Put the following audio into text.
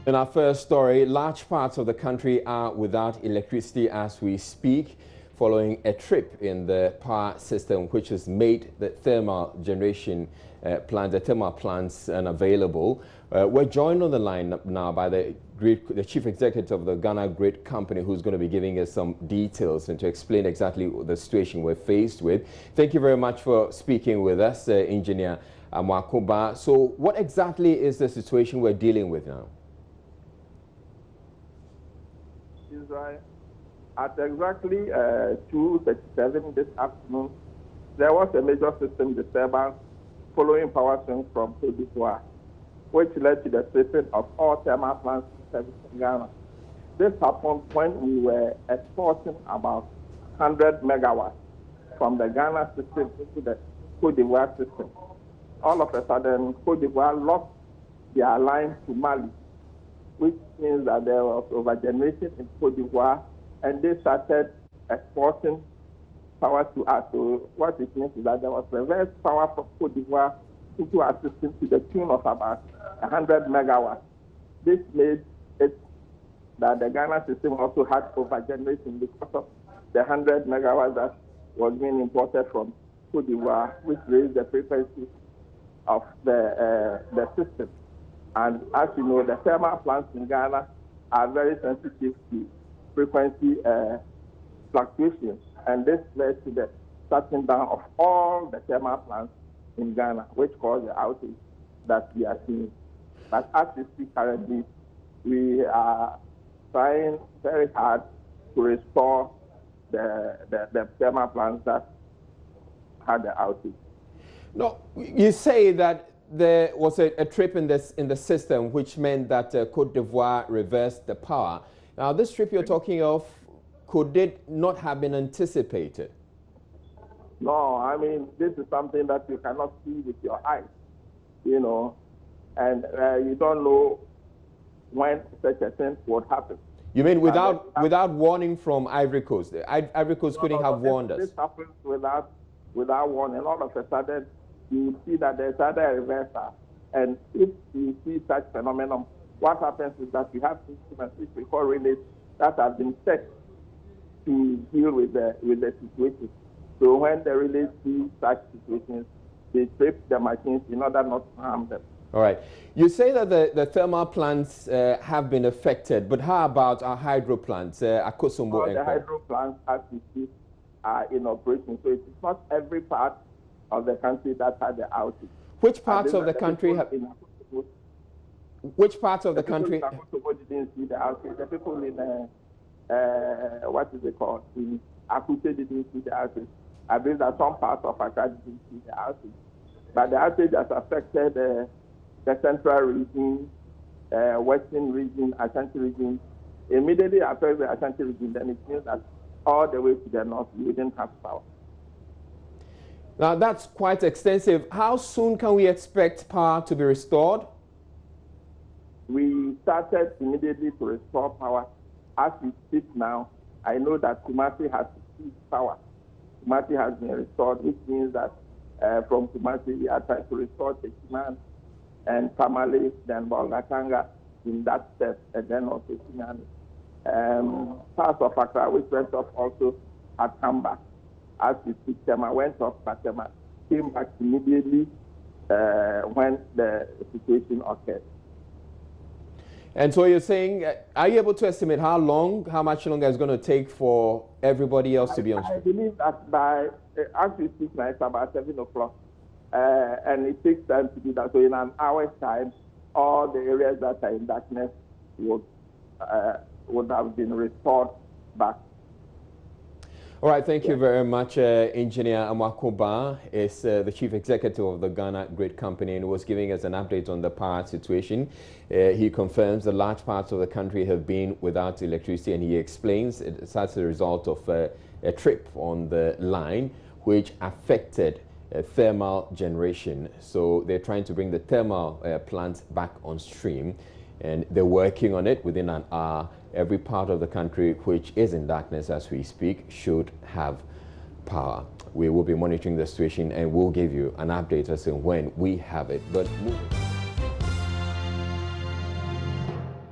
In our first story, large parts of the country are without electricity as we speak, following a trip in the power system which has made the thermal generation thermal plants unavailable. We're joined on the line now by the chief executive of the Ghana Grid Company, who's going to be giving us some details and to explain exactly the situation we're faced with. Thank you very much for speaking with us, Engineer Amakoba. So what exactly is the situation we're dealing with now? Right. At exactly 2:37 this afternoon, there was a major system disturbance following power swings from Cote d'Ivoire, which led to the stripping of all thermal plants in service in Ghana. This happened when we were exporting about 100 megawatts from the Ghana system into the Cote d'Ivoire system. All of a sudden, Cote d'Ivoire lost their line to Mali, which means that there was overgeneration in Cote d'Ivoire, and they started exporting power to us. So what it means is that there was reverse power from Cote d'Ivoire into our system to the tune of about 100 megawatts. This made it that the Ghana system also had overgeneration because of the 100 megawatts that was being imported from Cote d'Ivoire, which raised the frequency of the system. And as you know, the thermal plants in Ghana are very sensitive to frequency fluctuations, and this led to the shutting down of all the thermal plants in Ghana, which caused the outage that we are seeing. But as we speak currently, we are trying very hard to restore the thermal plants that had the outage. No, you say that there was a trip in the system which meant that Cote d'Ivoire reversed the power. Now, this trip you're talking of, could it not have been anticipated? No, I mean, this is something that you cannot see with your eyes, you know, and you don't know when such a thing would happen. You mean without warning from Ivory Coast? Ivory Coast couldn't have warned us? This happens without warning. All of a sudden, you see that there's other reversal. And if you see such phenomenon, what happens is that we have instruments which we call relays that have been set to deal with the situation. So when the relays see such situations, they strip the machines in order not to harm them. All right. You say that the thermal plants have been affected, but how about our hydro plants, Akosombo and the hydro plants, as we see, are in operation. So it is not every part of the country that had the outage. Which parts of the country have? Which parts of the country? Didn't see the outage. The people in what is it called? In Akute didn't see the outage. I believe that some parts of Accra didn't see the outage, but the outage has affected the central region, western region, Ashanti region. Immediately after the Ashanti region, then it means that all the way to the north, we didn't have power. Now, that's quite extensive. How soon can we expect power to be restored? We started immediately to restore power. As we speak now, I know that Kumasi has received power. Kumasi has been restored, which means that from Kumasi, we are trying to restore Techiman and Tamale, then Bolgatanga in that step, and then also Sinani. Parts of Accra, which went off also, had come back. As we speak, Tema went off, but Tema came back immediately when the situation occurred. And so you're saying, are you able to estimate how much longer it's going to take for everybody else to be on stream? I believe that by, as we speak now, it's about 7 o'clock, and it takes time to do that. So in an hour's time, all the areas that are in darkness would have been restored back. All right, thank you very much. Engineer Amakoba is the chief executive of the Ghana Grid Company and was giving us an update on the power situation. He confirms that large parts of the country have been without electricity, and he explains it's as a result of a trip on the line which affected thermal generation. So they're trying to bring the thermal plants back on stream, and they're working on it. Within an hour, every part of the country which is in darkness as we speak should have power. We will be monitoring the situation and we'll give you an update as to when we have it. But moving